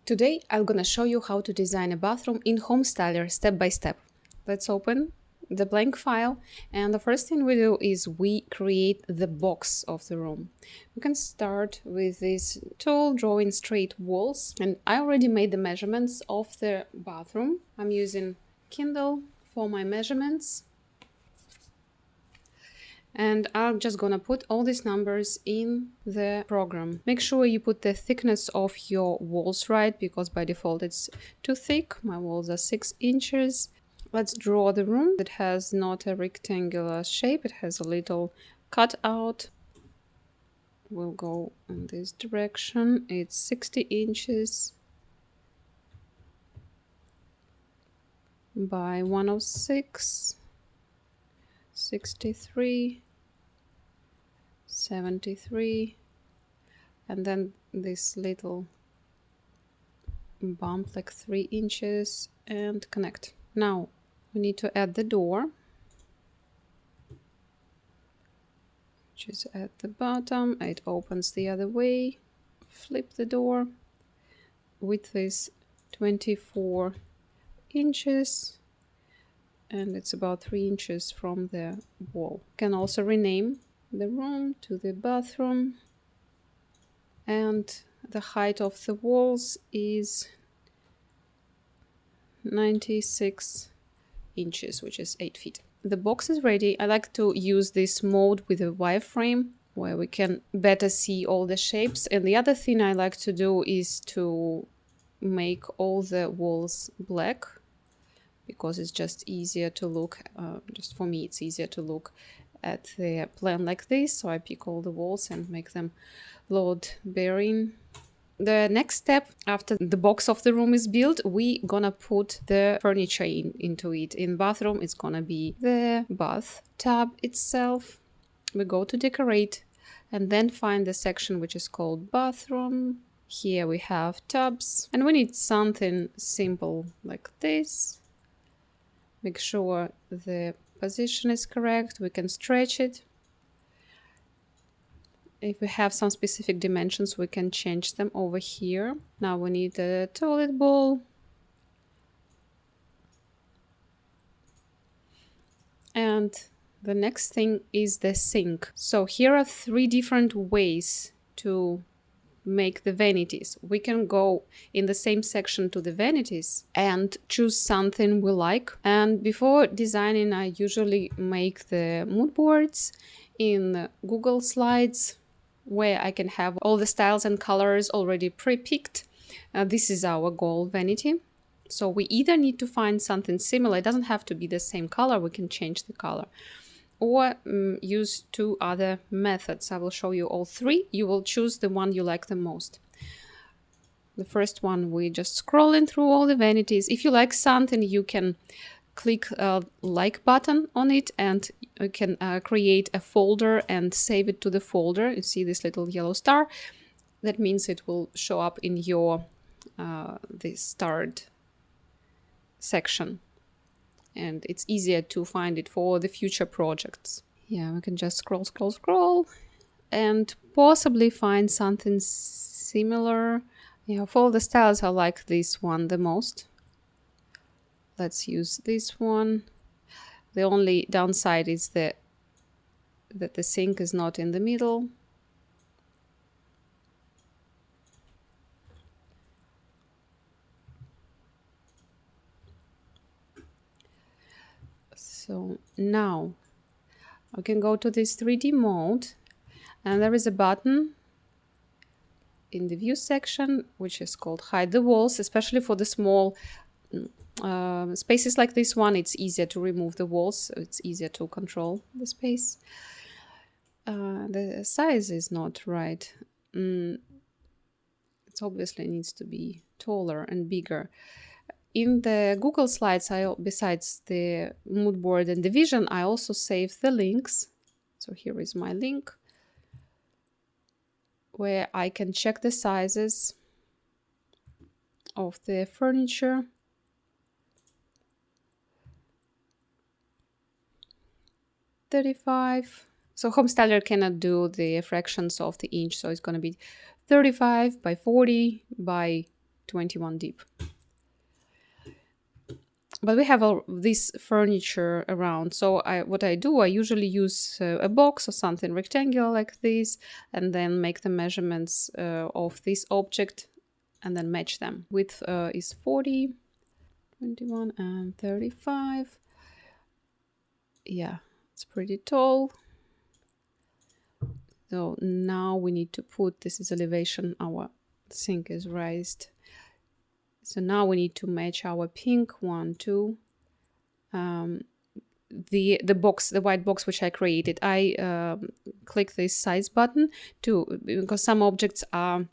Today I'm gonna show you how to design a bathroom in HomeStyler step by step. Let's open the blank file, and the first thing we do is we create the box of the room. We can start with this tool, drawing straight walls, and I already made the measurements of the bathroom. I'm using Kindle for my measurements. And I'm just gonna put all these numbers in the program. Make sure you put the thickness of your walls right, because by default it's too thick. My walls are 6 inches. Let's draw the room. It has not a rectangular shape, it has a little cutout. We'll go in this direction. It's 60 inches by 106, 63, 73, and then this little bump like 3 inches and connect. Now we need to add the door, which is at the bottom. It opens the other way. Flip the door. Width is 24 inches and it's about 3 inches from the wall. Can also rename the room to the bathroom, and the height of the walls is 96 inches, which is 8 feet. The box is ready. I like to use this mode with a wireframe where we can better see all the shapes. And the other thing I like to do is to make all the walls black, because it's just easier to look, just for me it's easier to look at the plan like this. So I pick all the walls and make them load bearing. The next step after the box of the room is built, we gonna put the furniture into it. In bathroom it's gonna be the bathtub itself. We go to decorate and then find the section which is called bathroom. Here we have tubs and we need something simple like this. Make sure the position is correct. We can stretch it. If we have some specific dimensions, we can change them over here. Now we need a toilet bowl. And the next thing is the sink. So here are 3 different ways to make the vanities. We can go in the same section to the vanities and choose something we like. And before designing, I usually make the mood boards in Google Slides, where I can have all the styles and colors already pre-picked. This is our goal vanity. So we either need to find something similar. It doesn't have to be the same color. We can change the color. Or use 2 other methods. I will show you all 3. You will choose the one you like the most. The first one, we just scrolling through all the vanities. If you like something, you can click like button on it and you can create a folder and save it to the folder. You see this little yellow star? That means it will show up in your this starred section. And it's easier to find it for the future projects. Yeah, we can just scroll, and possibly find something similar. Yeah, of all the styles, I like this one the most. Let's use this one. The only downside is that the sink is not in the middle. So now I can go to this 3D mode, and there is a button in the view section which is called hide the walls. Especially for the small spaces like this one, it's easier to remove the walls, so it's easier to control the space. The size is not right. It obviously needs to be taller and bigger. In the Google Slides, besides the mood board and the vision, I also save the links. So here is my link where I can check the sizes of the furniture. $35. So HomeStyler cannot do the fractions of the inch, so it's going to be 35 by 40 by 21 deep. But we have all this furniture around, so what I do, I usually use a box or something rectangular like this, and then make the measurements of this object and then match them. Width is 40, 21 and 35. Yeah, it's pretty tall. So now we need to put, this is elevation, our sink is raised. So now we need to match our pink one to the box, the white box which I created. I click this size button because some objects are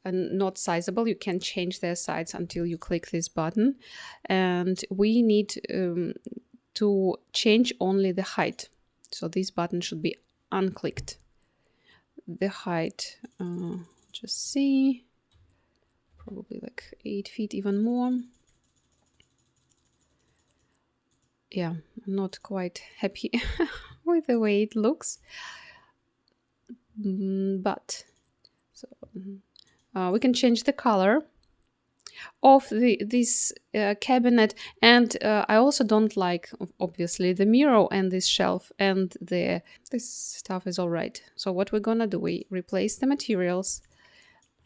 not sizable. You can change their size until you click this button, and we need to change only the height. So this button should be unclicked. The height, just see, probably like 8 feet, even more. Yeah, I'm not quite happy with the way it looks, but so we can change the color of this cabinet, and I also don't like, obviously, the mirror and this shelf, and this stuff is all right. So what we're gonna do, we replace the materials,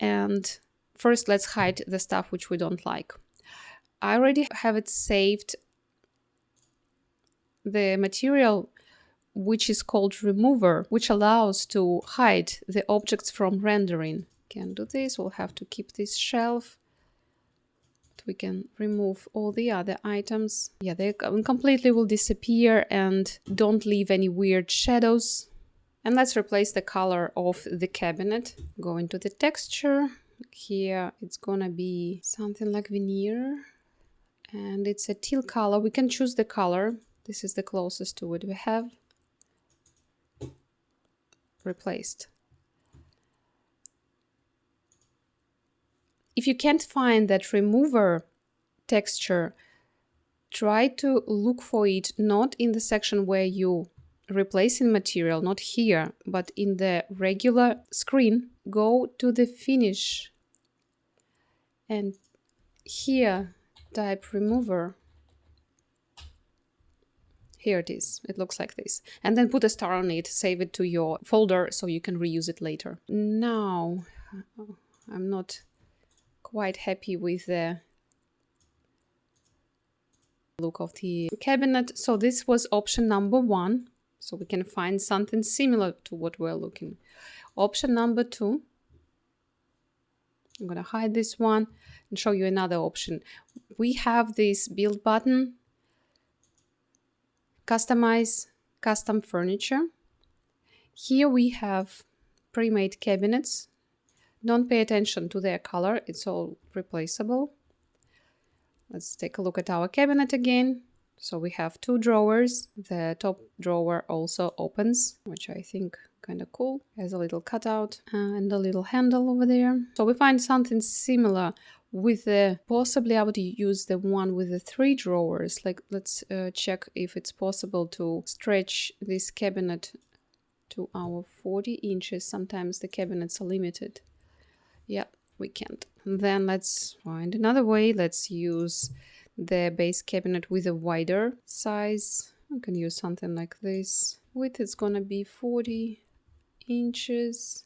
and first let's hide the stuff which we don't like. I already have it saved, the material which is called remover, which allows to hide the objects from rendering. Can do this. We'll have to keep this shelf. We can remove all the other items. Yeah, they completely will disappear and don't leave any weird shadows. And let's replace the color of the cabinet. Go into the texture. Here it's gonna be something like veneer, and it's a teal color. We can choose the color. This is the closest to what we have. Replaced. If you can't find that remover texture, try to look for it not in the section where you replacing material, not here, but in the regular screen. Go to the finish, and here type remover. Here it is. It looks like this. And then put a star on it, save it to your folder so you can reuse it later. Now, I'm not quite happy with the look of the cabinet. So this was option number 1. So we can find something similar to what we're looking. Option number 2. I'm gonna hide this one and show you another option. We have this build button, customize custom furniture. Here we have pre-made cabinets. Don't pay attention to their color, it's all replaceable. Let's take a look at our cabinet again. So we have 2 drawers. The top drawer also opens, which I think kind of cool. Has a little cutout and a little handle over there. So we find something similar with the, possibly I would use the one with the 3 drawers. Like, let's check if it's possible to stretch this cabinet to our 40 inches. Sometimes the cabinets are limited. Yeah, we can't. Then let's find another way. Let's use the base cabinet with a wider size. I can use something like this. Width is gonna be 40 inches.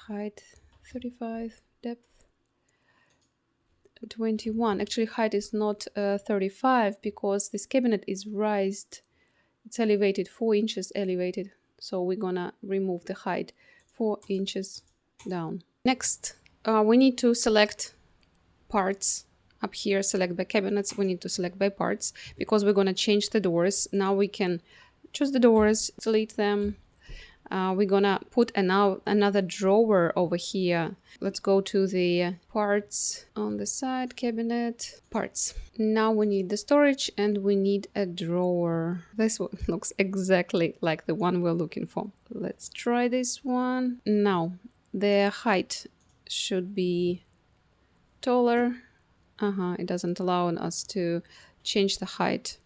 Height 35. Depth 21. Actually, height is not 35 because this cabinet is raised. It's elevated 4 inches elevated. So we're gonna remove the height 4 inches down. Next, we need to select parts. Up here, select by cabinets. We need to select by parts because we're gonna change the doors. Now we can choose the doors, delete them. We're gonna put another drawer over here. Let's go to the parts on the side, cabinet, parts. Now we need the storage and we need a drawer. This one looks exactly like the one we're looking for. Let's try this one. Now, the height should be taller. It doesn't allow us to change the height.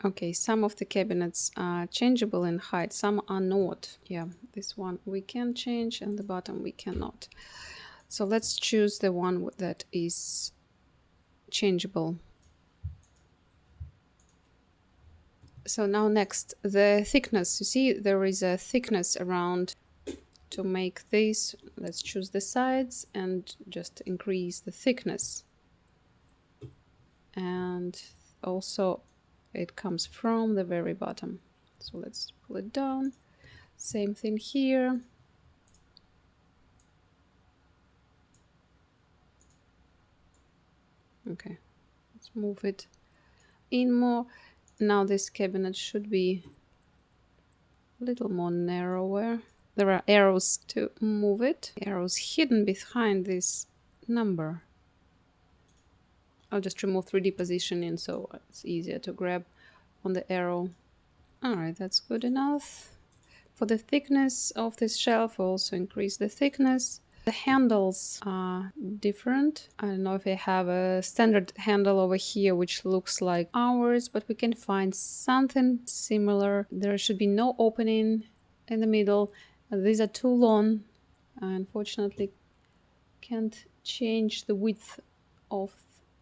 Okay, some of the cabinets are changeable in height, some are not. Yeah, this one we can change and the bottom we cannot. So let's choose the one that is changeable. So now next, the thickness. You see there is a thickness around. To make this, let's choose the sides and just increase the thickness. And also it comes from the very bottom. So let's pull it down. Same thing here. Okay, let's move it in more. Now this cabinet should be a little more narrower. There are arrows to move it. Arrows hidden behind this number. I'll just remove 3D positioning so it's easier to grab on the arrow. Alright, that's good enough. For the thickness of this shelf, we'll also increase the thickness. The handles are different. I don't know if I have a standard handle over here which looks like ours, but we can find something similar. There should be no opening in the middle. These are too long. I unfortunately can't change the width of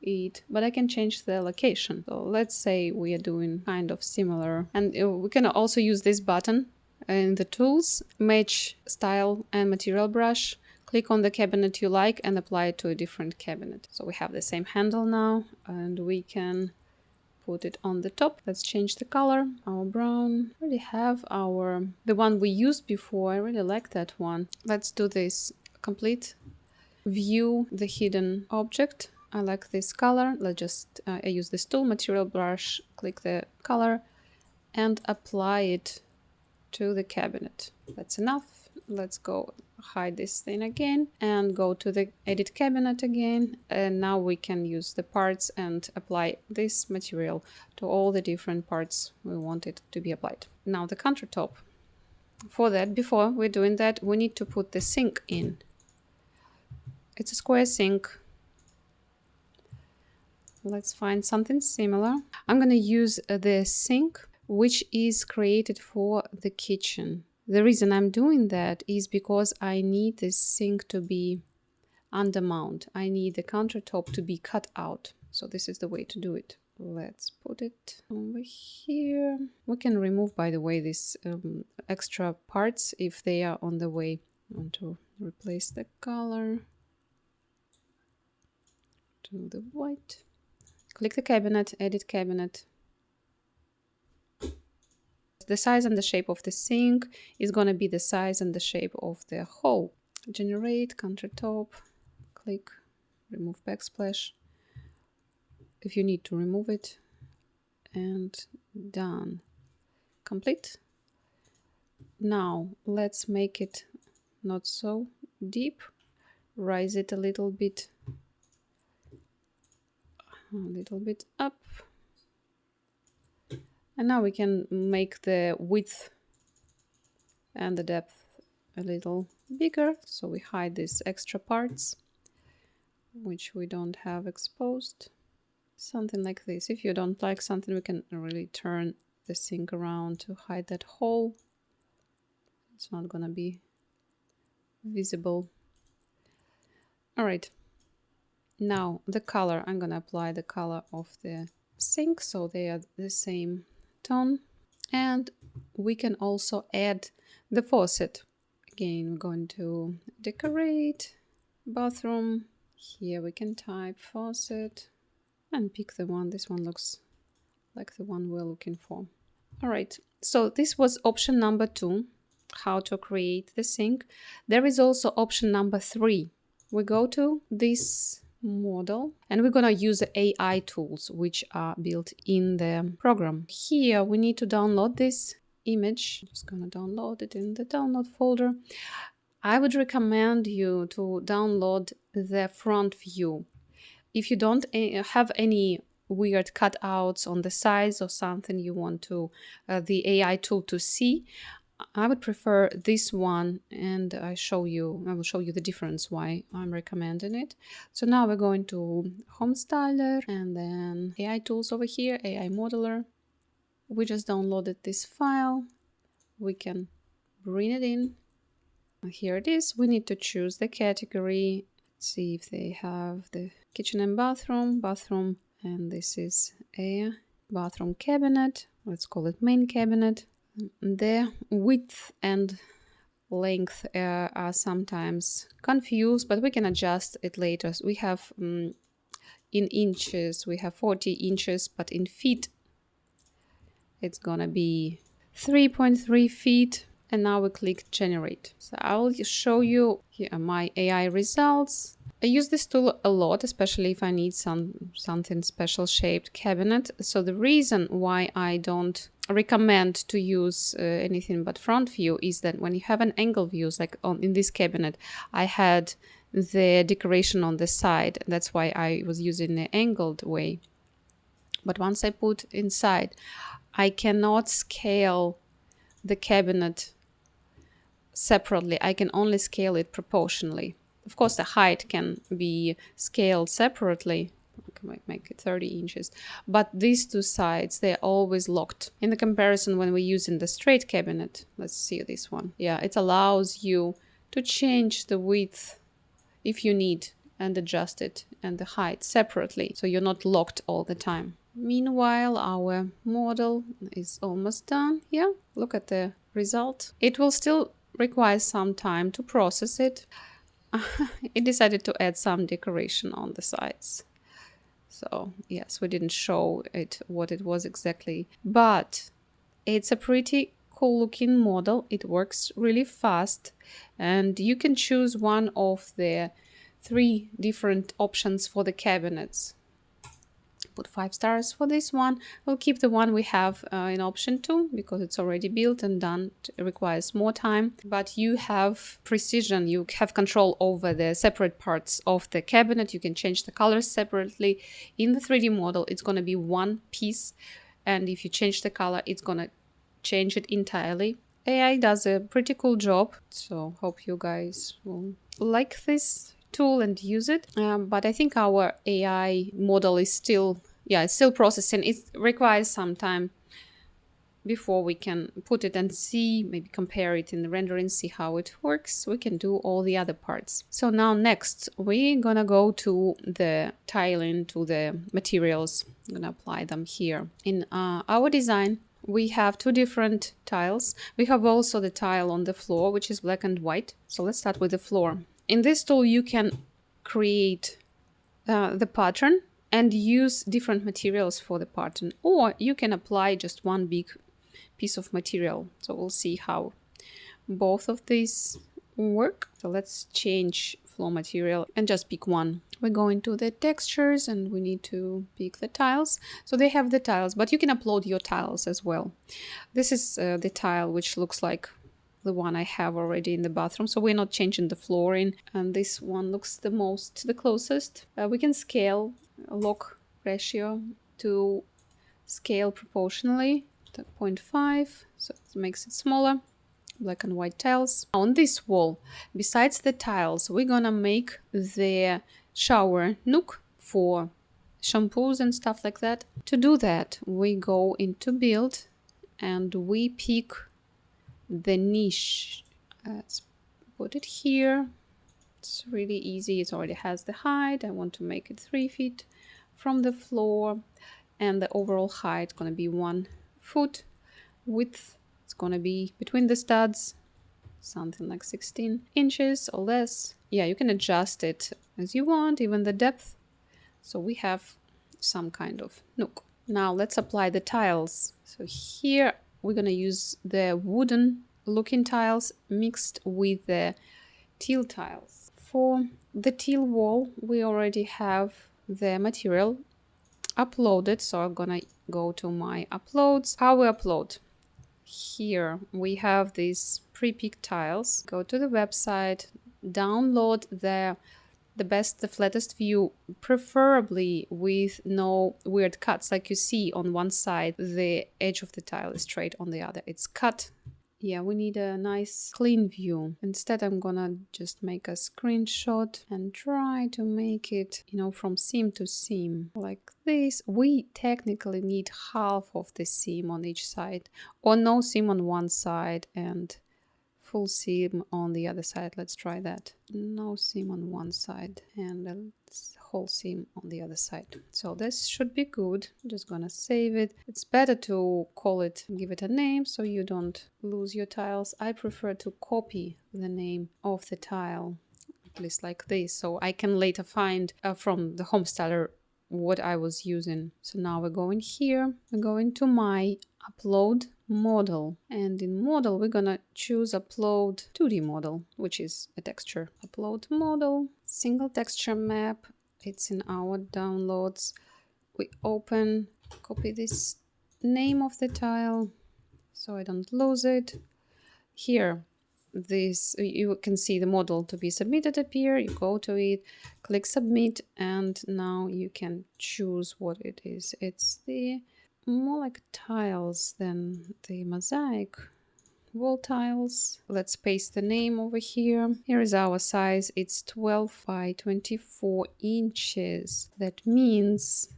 it, but I can change the location. So let's say we are doing kind of similar, and we can also use this button in the tools, match style and material brush. Click on the cabinet you like and apply it to a different cabinet. So we have the same handle now, and we can put it on the top. Let's change the color. Our brown. We already have the one we used before. I really like that one. Let's do this. Complete. View the hidden object. I like this color. Let's just I use this tool, material brush, click the color and apply it to the cabinet. That's enough. Let's go hide this thing again and go to the edit cabinet again. And now we can use the parts and apply this material to all the different parts we want it to be applied. Now the countertop. For that, before we're doing that, we need to put the sink in. It's a square sink. Let's find something similar. I'm going to use the sink, which is created for the kitchen. The reason I'm doing that is because I need this sink to be under mount. I need the countertop to be cut out. So this is the way to do it. Let's put it over here. We can remove, by the way, these extra parts if they are on the way. I want to replace the color to the white. Click the cabinet, edit cabinet. The size and the shape of the sink is going to be the size and the shape of the hole. Generate, countertop, click, remove backsplash if you need to remove it, and done. Complete. Now let's make it not so deep. Rise it a little bit up, and now we can make the width and the depth a little bigger, so we hide these extra parts which we don't have exposed. Something like this. If you don't like something, we can really turn the sink around to hide that hole. It's not gonna be visible. All right. Now the color, I'm going to apply the color of the sink so they are the same tone. And we can also add the faucet. Again, we're going to decorate bathroom. Here we can type faucet and pick the one. This one looks like the one we're looking for. All right, so this was option number 2, how to create the sink. There is also option number 3. We go to this model and we're gonna use the AI tools which are built in the program. Here we need to download this image. I'm just gonna download it in the download folder. I would recommend you to download the front view. If you don't have any weird cutouts on the sides or something you want to the AI tool to see, I would prefer this one, and I will show you the difference why I'm recommending it. So now we're going to HomeStyler and then AI tools over here, AI modeler. We just downloaded this file. We can bring it in. Here it is. We need to choose the category. See if they have the kitchen and bathroom, and this is a bathroom cabinet. Let's call it main cabinet. The width and length are sometimes confused, but we can adjust it later. So we have in inches, we have 40 inches, but in feet, it's gonna be 3.3 feet. And now we click generate. So I'll show you here my AI results. I use this tool a lot, especially if I need something special shaped cabinet. So the reason why I don't recommend to use anything but front view is that when you have an angle views, like in this cabinet, I had the decoration on the side. That's why I was using the angled way. But once I put inside, I cannot scale the cabinet separately. I can only scale it proportionally. Of course, the height can be scaled separately. I can make it 30 inches. But these two sides, they're always locked. In the comparison when we're using the straight cabinet, let's see this one. Yeah, it allows you to change the width if you need and adjust it and the height separately. So you're not locked all the time. Meanwhile, our model is almost done. Yeah, look at the result. It will still require some time to process it. It decided to add some decoration on the sides. So yes, we didn't show it what it was exactly, but it's a pretty cool looking model. It works really fast, and you can choose one of the 3 different options for the cabinets. Put 5 stars for this one. We'll keep the one we have in option 2 because it's already built and done. It requires more time, but you have precision. You have control over the separate parts of the cabinet. You can change the colors separately. In the 3D model, it's going to be one piece, and if you change the color, it's going to change it entirely. AI does a pretty cool job, so hope you guys will like this tool and use it. But I think our AI model is still processing. It requires some time before we can put it and see, maybe compare it in the rendering, see how it works. We can do all the other parts. So now next, we're gonna go to the tiling, to the materials. I'm gonna apply them here. In our design, we have 2 different tiles. We have also the tile on the floor, which is black and white. So let's start with the floor. In this tool, you can create the pattern and use different materials for the pattern, or you can apply just one big piece of material. So we'll see how both of these work. So let's change floor material and just pick one. We go into the textures and we need to pick the tiles. So they have the tiles, but you can upload your tiles as well. This is the tile which looks like the one I have already in the bathroom, so we're not changing the flooring, and this one looks the closest. We can scale lock ratio to scale proportionally to 0.5, so it makes it smaller. Black and white tiles. On this wall, besides the tiles, we're gonna make the shower nook for shampoos and stuff like that. To do that, we go into build and we pick the niche. Let's put it here. It's really easy. It already has the height. I want to make it 3 feet from the floor, and the overall height going to be 1 foot. Width, it's going to be between the studs, something like 16 inches or less. Yeah, you can adjust it as you want, even the depth. So we have some kind of nook. Now let's apply the tiles. So here we're going to use the wooden looking tiles mixed with the teal tiles. For the teal wall, we already have the material uploaded. So I'm going to go to my uploads. How we upload? Here we have these pre-picked tiles. Go to the website, download the flattest view, preferably with no weird cuts. Like you see on one side, the edge of the tile is straight, on the other it's cut. Yeah, we need a nice clean view. Instead, I'm gonna just make a screenshot and try to make it, from seam to seam like this. We technically need half of the seam on each side, or no seam on one side and full seam on the other side. Let's try that. No seam on one side and a whole seam on the other side. So this should be good. I'm just gonna save it. It's better to call it, give it a name so you don't lose your tiles. I prefer to copy the name of the tile, at least like this, so I can later find from the HomeStyler what I was using. So now we're going here, we're going to my upload model, and in model we're gonna choose upload 2D model, which is a texture. Upload model, single texture map, it's in our downloads. We open, copy this name of the tile so I don't lose it. Here, this, you can see the model to be submitted appear. You go to it, click submit, and now you can choose what it is. It's the more like tiles than the mosaic wall tiles. Let's paste the name over here. Here is our size. It's 12 by 24 inches. That means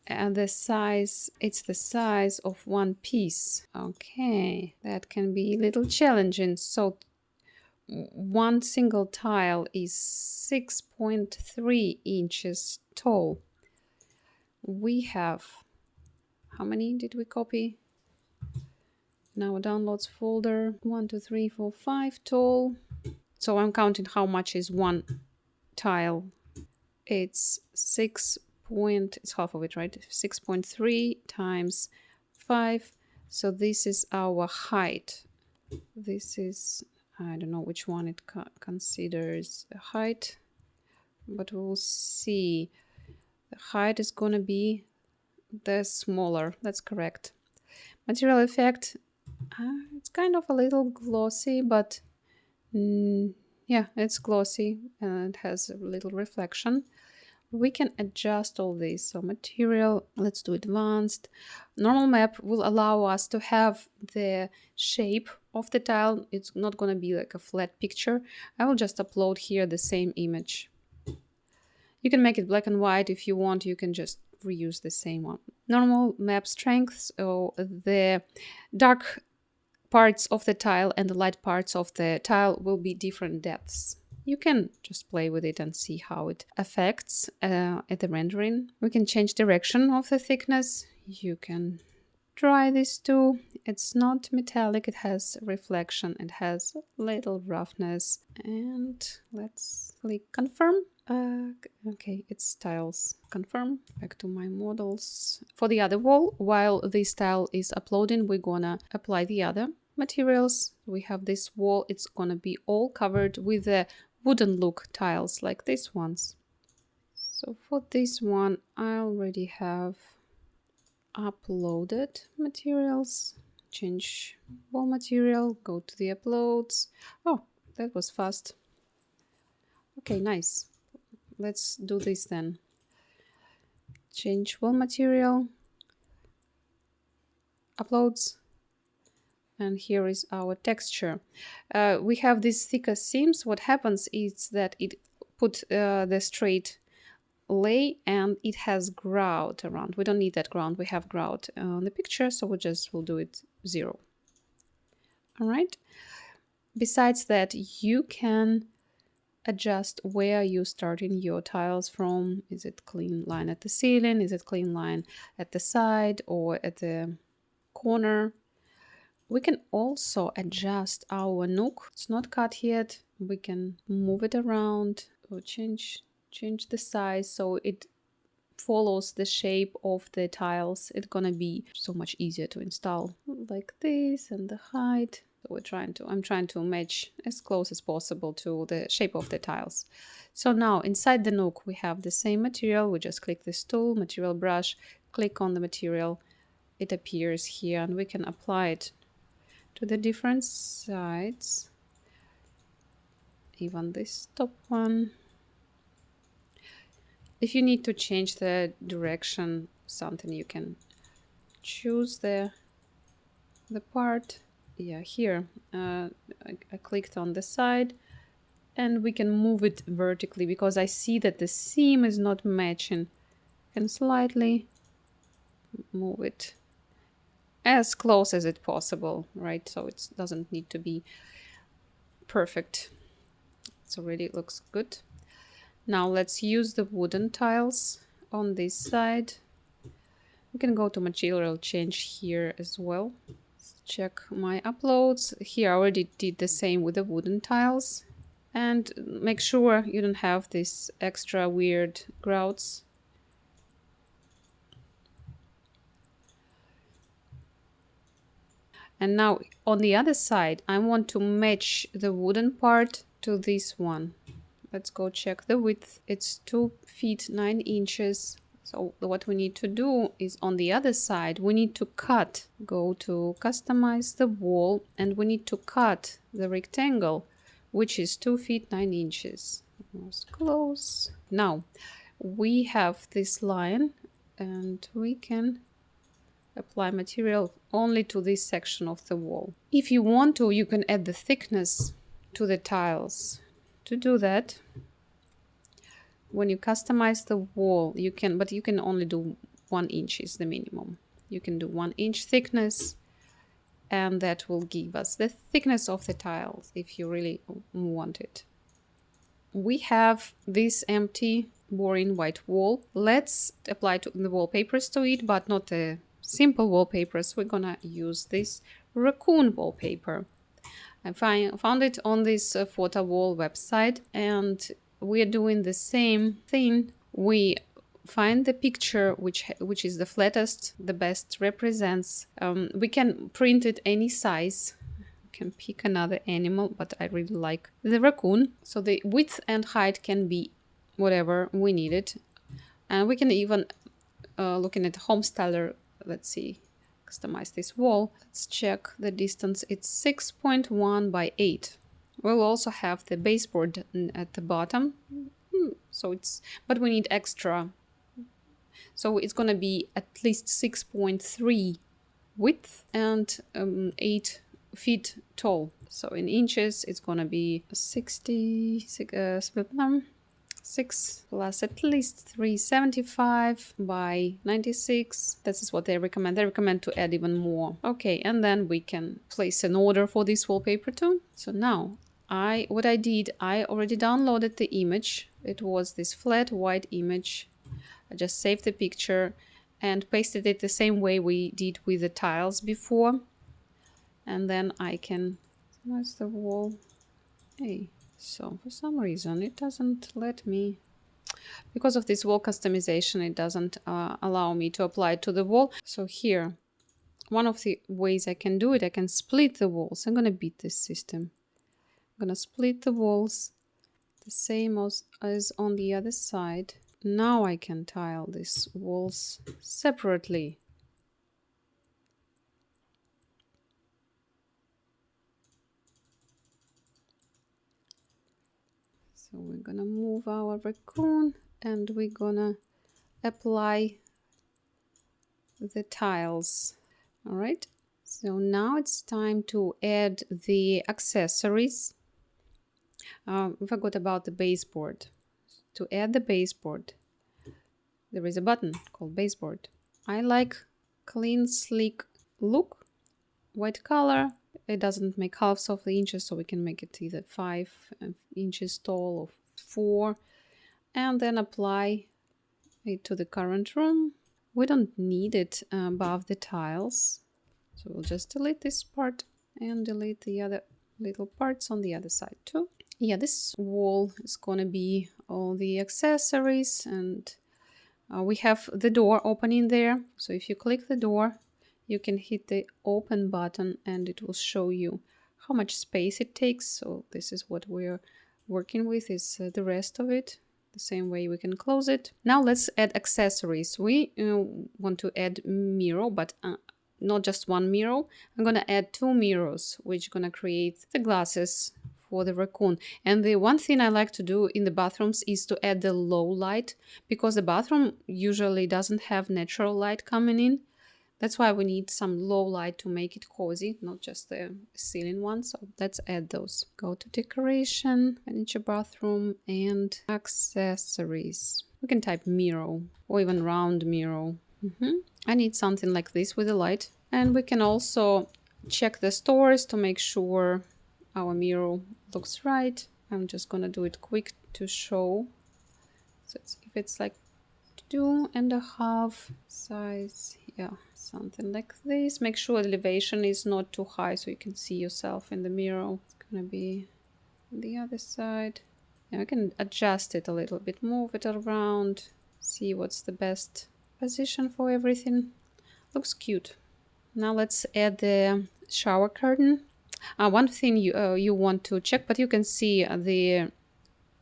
the size, it's the size of one piece. Okay, that can be a little challenging. So one single tile is 6.3 inches tall. We have, how many did we copy? In our downloads folder, 1, 2, 3, 4, 5 tall. So I'm counting how much is one tile. It's it's half of it, right? 6.3 times 5. So this is our height. This is, I don't know which one it considers a height, but we'll see. The height is going to be the smaller. That's correct. Material effect. It's kind of a little glossy, but yeah, it's glossy and it has a little reflection. We can adjust all this. So material, let's do advanced. Normal map will allow us to have the shape of the tile. It's not going to be like a flat picture. I will just upload here the same image. You can make it black and white if you want. You can just reuse the same one. Normal map strength. So the dark parts of the tile and the light parts of the tile will be different depths. You can just play with it and see how it affects at the rendering. We can change direction of the thickness. You can try this too. It's not metallic, it has reflection, it has a little roughness. And let's click confirm. Okay, it's tiles. Confirm. Back to my models. For the other wall, while this tile is uploading, we're gonna apply the other materials. We have this wall, it's gonna be all covered with the wooden look tiles like these ones. So for this one, I already have uploaded materials. Change wall material, go to the uploads. Oh, that was fast. Okay, nice. Let's do this then. Change wall material, uploads, and here is our texture. We have these thicker seams. What happens is that it put the straight lay and it has grout around. We don't need that ground. We have grout on the picture, so will do it 0. All right. Besides that, you can adjust where you're starting your tiles from. Is it clean line at the ceiling? Is it clean line at the side or at the corner? We can also adjust our nook. It's not cut yet. We can move it around or change the size so it follows the shape of the tiles. It's gonna be so much easier to install like this, and the height. So I'm trying to match as close as possible to the shape of the tiles. So now inside the nook we have the same material. We just click this tool, material brush, click on the material. It appears here and we can apply it to the different sides. Even this top one. If you need to change the direction, something, you can choose the part. Yeah, here I clicked on the side and we can move it vertically because I see that the seam is not matching. Can slightly move it as close as it possible, right? So it doesn't need to be Perfect. It's already looks good. Now let's use the wooden tiles on this side. We can go to material change here as well. Let's check my uploads. Here I already did the same with the wooden tiles. And make sure you don't have these extra weird grouts. And now on the other side, I want to match the wooden part to this one. Let's go check the width. It's 2 feet 9 inches. So what we need to do is on the other side, we need to cut. Go to customize the wall and we need to cut the rectangle, which is 2 feet 9 inches. Almost close. Now we have this line and we can apply material only to this section of the wall. If you want to, you can add the thickness to the tiles. To do that, when you customize the wall, you can, but you can only do 1 inch is the minimum. You can do 1 inch thickness, and that will give us the thickness of the tiles if you really want it. We have this empty, boring white wall. Let's apply the wallpapers to it, but not the simple wallpapers. We're gonna use this Raccoon wallpaper. I found it on this photo wall website, and we're doing the same thing. We find the picture which is the flattest, the best represents. We can print it any size. We can pick another animal, but I really like the raccoon. So the width and height can be whatever we need it. And we can even, looking at HomeStyler, let's see, customize this wall. Let's check the distance. It's 6.1 by 8. We'll also have the baseboard at the bottom. So it's, but we need extra. So it's gonna be at least 6.3 width and 8 feet tall. So in inches, it's gonna be 6 plus at least 375 by 96. This is what they recommend. They recommend to add even more. Okay, and then we can place an order for this wallpaper too. So now what I did, I already downloaded the image. It was this flat white image. I just saved the picture and pasted it the same way we did with the tiles before. And then I can, where's the wall? Hey. So for some reason it doesn't let me, because of this wall customization, it doesn't allow me to apply it to the wall. So here, one of the ways I can do it, I can split the walls. I'm gonna beat this system. I'm gonna split the walls the same as on the other side. Now I can tile these walls separately. So we're gonna move our raccoon and we're gonna apply the tiles. All right, so now it's time to add the accessories. We forgot about the baseboard. To add the baseboard, there is a button called baseboard. I like clean, sleek look, white color. It doesn't make halves of the inches, so we can make it either 5 inches tall or 4, and then apply it to the current room. We don't need it above the tiles, so we'll just delete this part and delete the other little parts on the other side too. Yeah, this wall is gonna be all the accessories, and we have the door opening there. So if you click the door, you can hit the open button and it will show you how much space it takes. So this is what we're working with, is the rest of it. The same way we can close it. Now let's add accessories. We want to add mirror, but not just one mirror. I'm gonna add 2 mirrors, which are gonna create the glasses for the raccoon. And the one thing I like to do in the bathrooms is to add the low light, because the bathroom usually doesn't have natural light coming in. That's why we need some low light to make it cozy, not just the ceiling one. So let's add those. Go to decoration, furniture, bathroom, and accessories. We can type mirror or even round mirror. I need something like this with a light. And we can also check the stores to make sure our mirror looks right. I'm just gonna do it quick to show. So if it's like 2.5 size, yeah, something like this. Make sure the elevation is not too high so you can see yourself in the mirror. It's gonna be the other side. Yeah, I can adjust it a little bit, move it around, see what's the best position for everything. Looks cute. Now let's add the shower curtain. One thing you want to check, but you can see the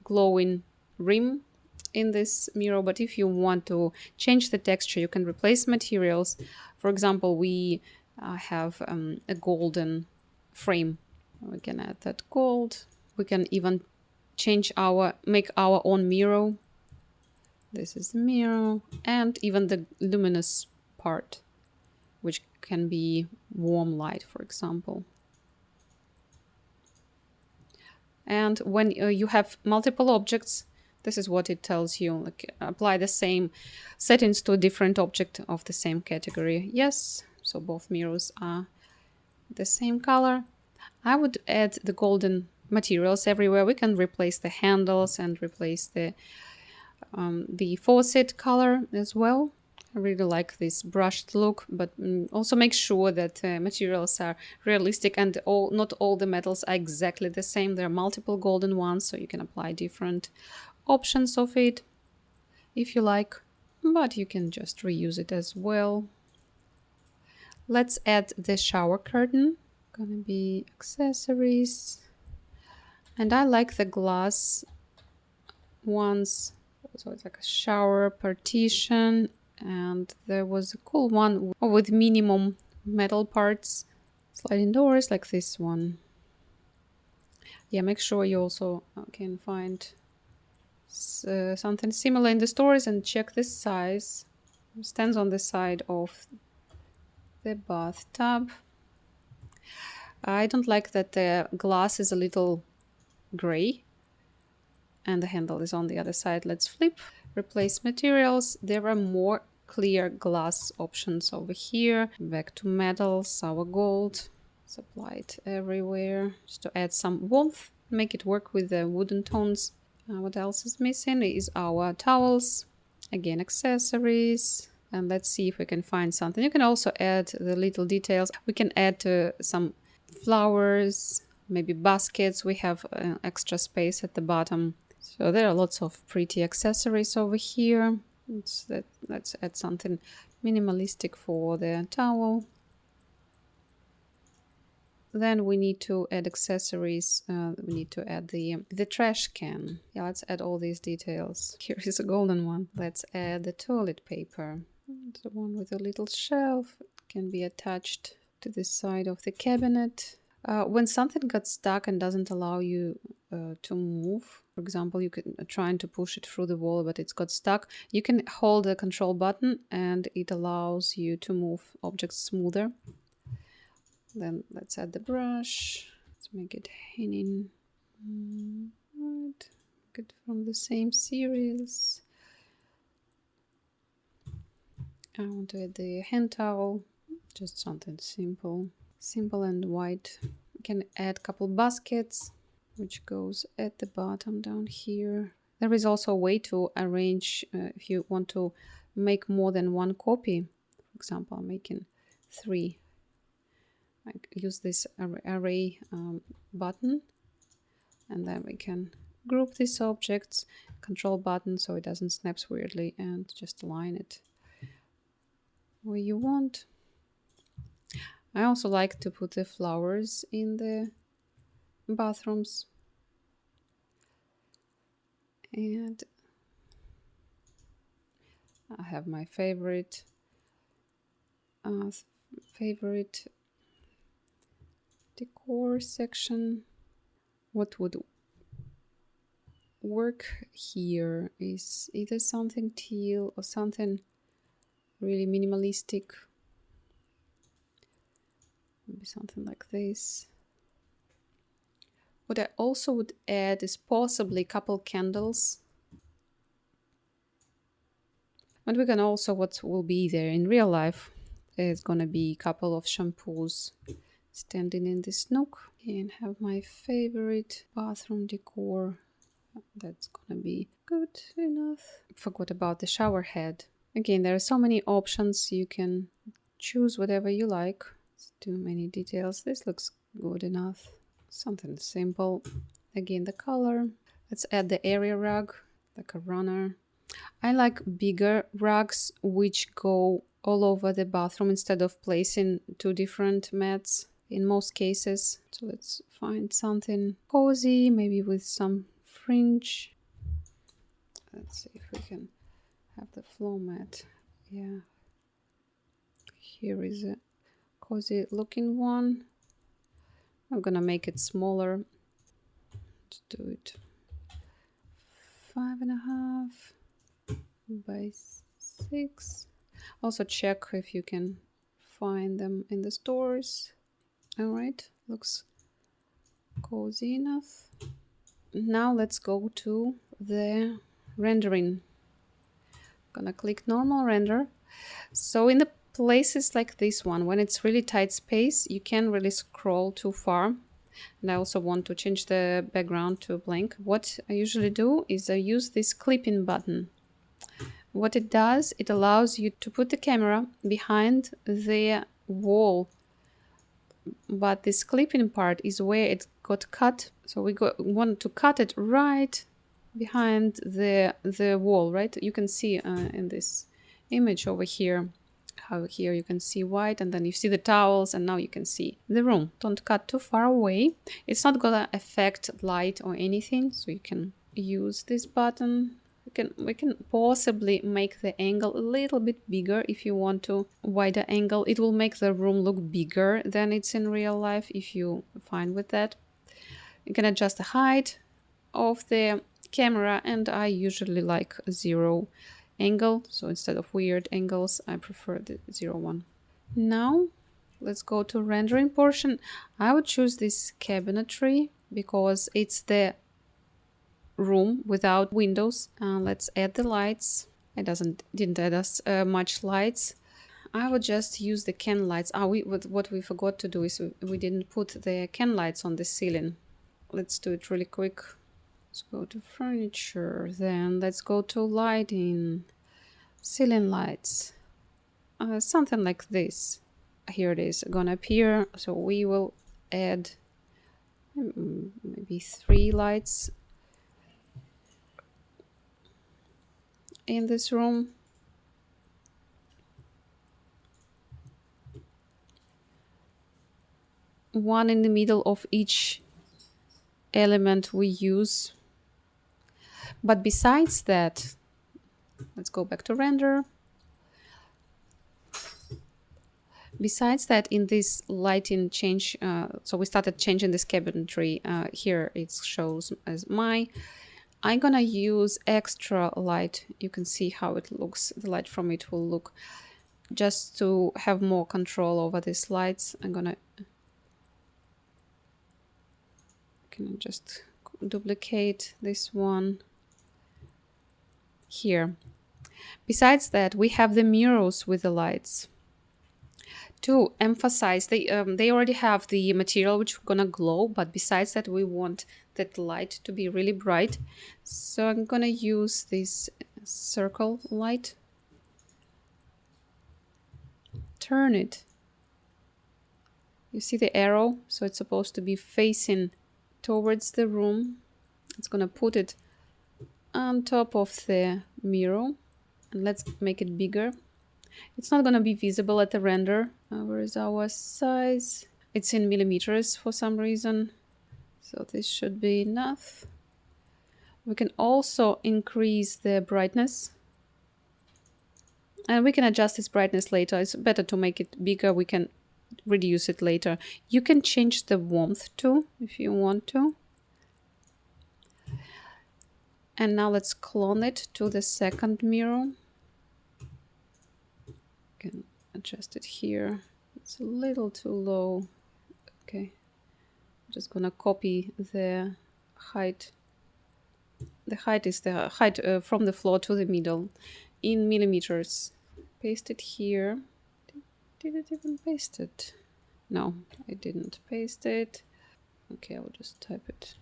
glowing rim in this mirror. But if you want to change the texture, you can replace materials. For example, we have a golden frame. We can add that gold. We can even make our own mirror. This is the mirror, and even the luminous part, which can be warm light, for example. And when you have multiple objects, this is what it tells you. Like, apply the same settings to a different object of the same category. Yes, so both mirrors are the same color. I would add the golden materials everywhere. We can replace the handles and replace the faucet color as well. I really like this brushed look, but also make sure that materials are realistic, and not all the metals are exactly the same. There are multiple golden ones, so you can apply different options of it if you like, but you can just reuse it as well. Let's add the shower curtain. Gonna be accessories, and I like the glass ones. So it's like a shower partition, and there was a cool one with minimum metal parts, sliding doors like this one. Yeah, make sure you also can find something similar in the stores and check the size. It stands on the side of the bathtub. I don't like that the glass is a little gray and the handle is on the other side. Let's flip. Replace materials. There are more clear glass options over here. Back to metals, our gold. Let's apply it everywhere just to add some warmth, make it work with the wooden tones. What else is missing is our towels. Again, accessories. And let's see if we can find something. You can also add the little details. We can add some flowers, maybe baskets. We have extra space at the bottom. So there are lots of pretty accessories over here. Let's add something minimalistic for the towel. Then we need to add accessories. We need to add the trash can. Yeah, let's add all these details. Here is a golden one. Let's add the toilet paper. The one with a little shelf. It can be attached to the side of the cabinet. When something got stuck and doesn't allow you to move, for example, you can trying to push it through the wall, but it's got stuck, you can hold the control button and it allows you to move objects smoother. Then let's add the brush. Let's make it hanging. Right. Get from the same series. I want to add the hand towel. Just something simple. Simple and white. We can add a couple baskets, which goes at the bottom down here. There is also a way to arrange if you want to make more than one copy. For example, I'm making 3. I use this array button, and then we can group these objects, control button so it doesn't snap weirdly, and just align it where you want. I also like to put the flowers in the bathrooms. And I have my favorite decor section. What would work here is either something teal or something really minimalistic. Maybe something like this. What I also would add is possibly a couple candles. But we can also, what will be there in real life is gonna be a couple of shampoos standing in this nook. and have my favorite bathroom decor. That's gonna be good enough. Forgot about the shower head. Again, there are so many options. You can choose whatever you like. It's too many details. This looks good enough. Something simple. Again, the color. Let's add the area rug, like a runner. I like bigger rugs which go all over the bathroom instead of placing two different mats in most cases. So let's find something cozy, maybe with some fringe. Let's see if we can have the floor mat. Yeah. Here is a cozy looking one. I'm gonna make it smaller. Let's do it 5.5 by 6. Also check if you can find them in the stores. All right, looks cozy enough. Now let's go to the rendering. Gonna click normal render. So in the places like this one, when it's really tight space, you can't really scroll too far. And I also want to change the background to blank. What I usually do is I use this clipping button. What it does, it allows you to put the camera behind the wall. But this clipping part is where it got cut. So we want to cut it right behind the wall, right? You can see in this image over here, how here you can see white, and then you see the towels, and now you can see the room. Don't cut too far away. It's not gonna affect light or anything, so you can use this button. We can possibly make the angle a little bit bigger if you want to. Wider angle, it will make the room look bigger than it's in real life if you're fine with that. You can adjust the height of the camera, and I usually like 0 angle, so instead of weird angles I prefer the 0 one. Now let's go to rendering portion. I would choose this cabinetry because it's the room without windows. Let's add the lights. It didn't add us much lights. I would just use the can lights. What we forgot to do is we didn't put the can lights on the ceiling. Let's do it really quick. Let's go to furniture, then let's go to lighting, ceiling lights, something like this. Here it is gonna appear. So we will add maybe 3 lights in this room. One in the middle of each element we use. But besides that, let's go back to render. Besides that, in this lighting change, so we started changing this cabinetry. Here it shows as I'm gonna use extra light. You can see how it looks. The light from it will look. Just to have more control over these lights, can I just duplicate this one here. Besides that, we have the mirrors with the lights. To emphasize, they already have the material which is gonna glow, but besides that, we want that light to be really bright. So I'm gonna use this circle light. Turn it. You see the arrow? So it's supposed to be facing towards the room. It's gonna put it on top of the mirror, and let's make it bigger. It's not gonna be visible at the render. Where is our size? It's in millimeters for some reason, so this should be enough. We can also increase the brightness, and we can adjust its brightness later. It's better to make it bigger. We can reduce it later. You can change the warmth too if you want to. And now let's clone it to the second mirror. Can adjust it here. It's a little too low. Okay, I'm just gonna copy the height. The height is the height from the floor to the middle in millimeters. Paste it here. Did it even paste it? No, I didn't paste it. Okay, I will just type it.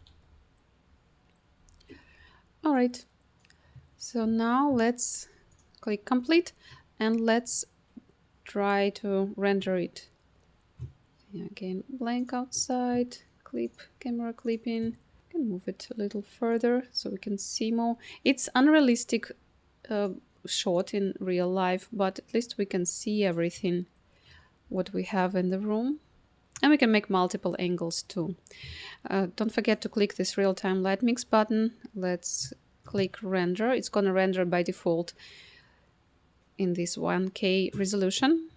All right. So now let's click complete and let's try to render it. Yeah, again, blank outside, clip, camera clipping. Can move it a little further so we can see more. It's unrealistic shot in real life, but at least we can see everything what we have in the room. And we can make multiple angles too. Don't forget to click this real-time light mix button. Let's click render. It's gonna render by default in this 1K resolution.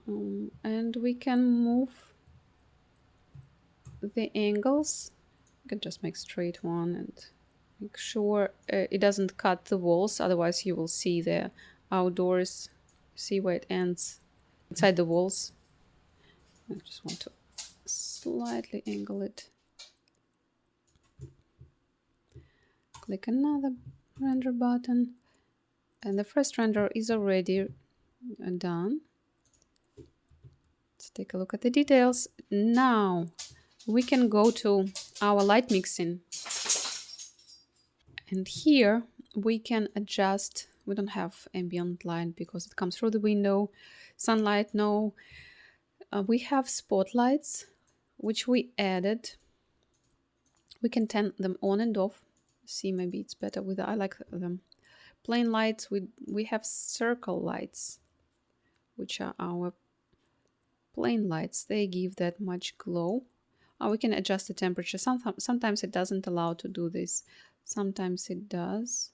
And we can move the angles. You can just make straight one and make sure it doesn't cut the walls, otherwise you will see the outdoors. See where it ends inside the walls. I just want to slightly angle it. Click another render button, and the first render is already done. Let's take a look at the details. Now we can go to our light mixing, and here we can adjust. We don't have ambient light because it comes through the window. Sunlight, no. We have spotlights which we added. We can turn them on and off. See, maybe it's better with I like them. Plain lights, we have circle lights, which are our plain lights. They give that much glow. We can adjust the temperature. Sometimes it doesn't allow to do this. Sometimes it does.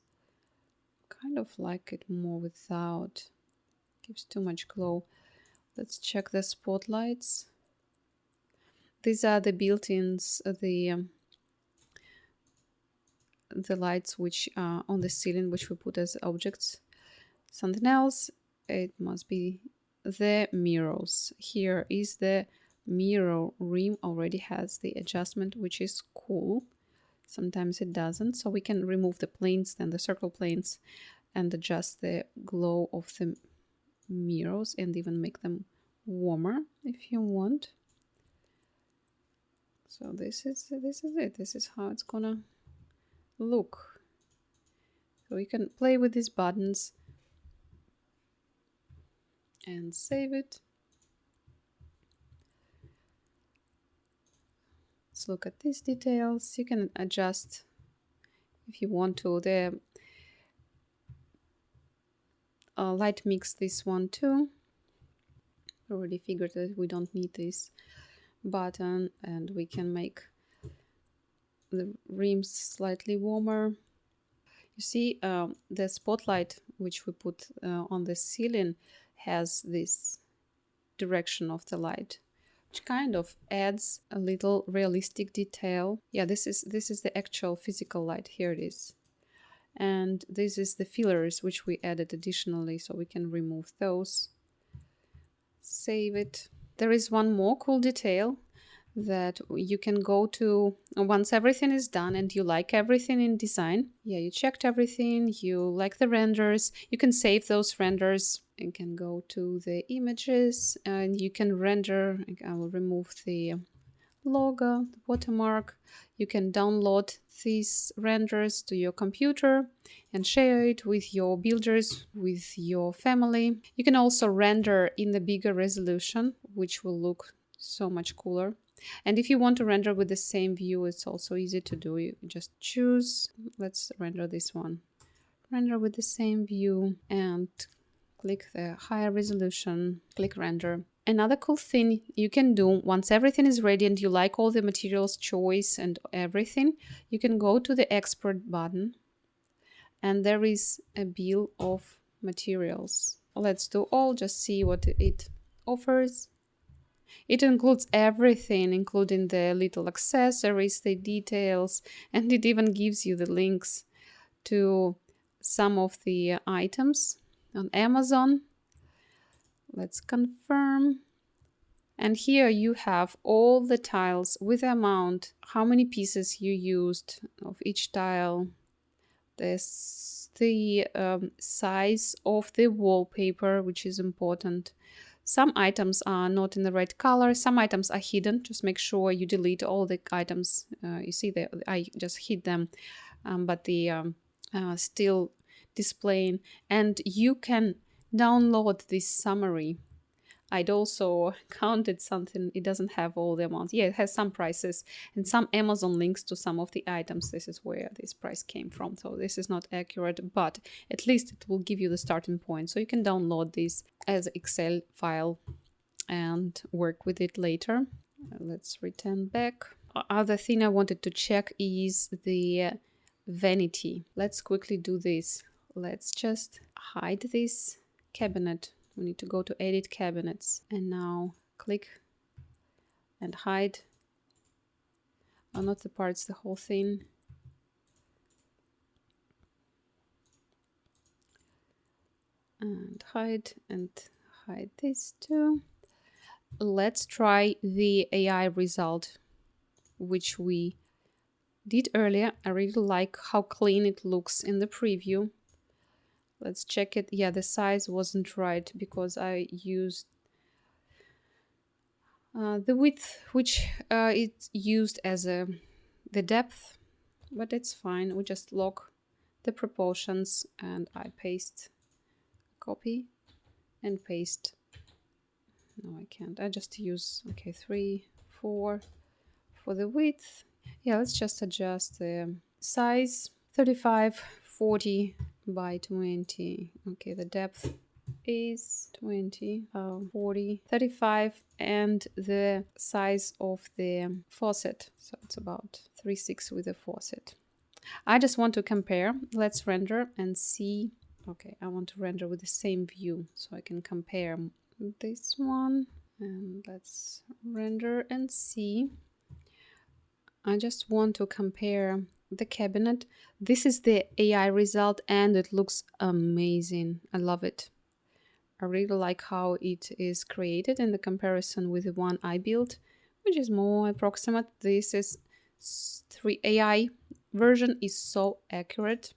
Kind of like it more without. Gives too much glow. Let's check the spotlights. These are the built-ins, the lights which are on the ceiling, which we put as objects. Something else, it must be the mirrors. Here is the mirror rim, already has the adjustment, which is cool. Sometimes it doesn't, so we can remove the planes, then the circle planes, and adjust the glow of the mirrors and even make them warmer if you want. So this is it. This is how it's gonna look. So you can play with these buttons and save it. Let's look at these details. You can adjust if you want to the light mix this one too. Already figured that we don't need this button, and we can make the rims slightly warmer. You see, the spotlight which we put on the ceiling has this direction of the light, which kind of adds a little realistic detail. Yeah, this is the actual physical light. Here it is. And this is the fillers which we added additionally, so we can remove those. Save it. There is one more cool detail that you can go to once everything is done and you like everything in design. Yeah, you checked everything, you like the renders, you can save those renders. You can go to the images and you can render. I will remove the logo, the watermark. You can download these renders to your computer and share it with your builders, with your family. You can also render in the bigger resolution, which will look so much cooler. And if you want to render with the same view, it's also easy to do. You just choose, let's render this one. Render with the same view and click the higher resolution, click render. Another cool thing you can do once everything is ready and you like all the materials choice and everything, you can go to the export button and there is a bill of materials. Let's do all, just see what it offers. It includes everything, including the little accessories, the details, and it even gives you the links to some of the items on Amazon. Let's confirm. And here you have all the tiles with the amount, how many pieces you used of each tile, the size of the wallpaper, which is important, Some items are not in the right color, some items are hidden. Just make sure you delete all the items. You see that I just hid them, but the still displaying. And you can download this summary. I'd also counted something. It doesn't have all the amounts. Yeah, it has some prices and some Amazon links to some of the items. This is where this price came from. So this is not accurate, but at least it will give you the starting point. So you can download this as Excel file and work with it later. Let's return back. Other thing I wanted to check is the vanity. Let's quickly do this. Let's just hide this cabinet. We need to go to edit cabinets and now click and hide. Oh, not the parts, the whole thing. And hide this too. Let's try the AI result, which we did earlier. I really like how clean it looks in the preview. Let's check it. Yeah, the size wasn't right because I used the width, which it's used as the depth, but it's fine. We just lock the proportions and I paste, copy and paste. No, I can't. I just use, okay, 3, 4 for the width. Yeah, let's just adjust the size, 35, 40 by 20. Okay, the depth is 20, 40, 35, and the size of the faucet. So it's about 3.6 with the faucet. I just want to compare. Let's render and see. Okay, I want to render with the same view so I can compare this one. And let's render and see. I just want to compare the cabinet. This is the AI result and it looks amazing. I love it. I really like how it is created in the comparison with the one I built, which is more approximate. This is 3 AI version is so accurate.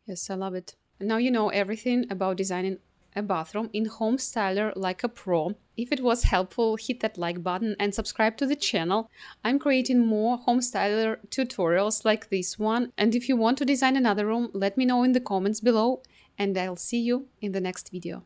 Yes, I love it. Now you know everything about designing a bathroom in HomeStyler like a pro. If it was helpful, hit that like button and subscribe to the channel. I'm creating more HomeStyler tutorials like this one. And if you want to design another room, let me know in the comments below and I'll see you in the next video.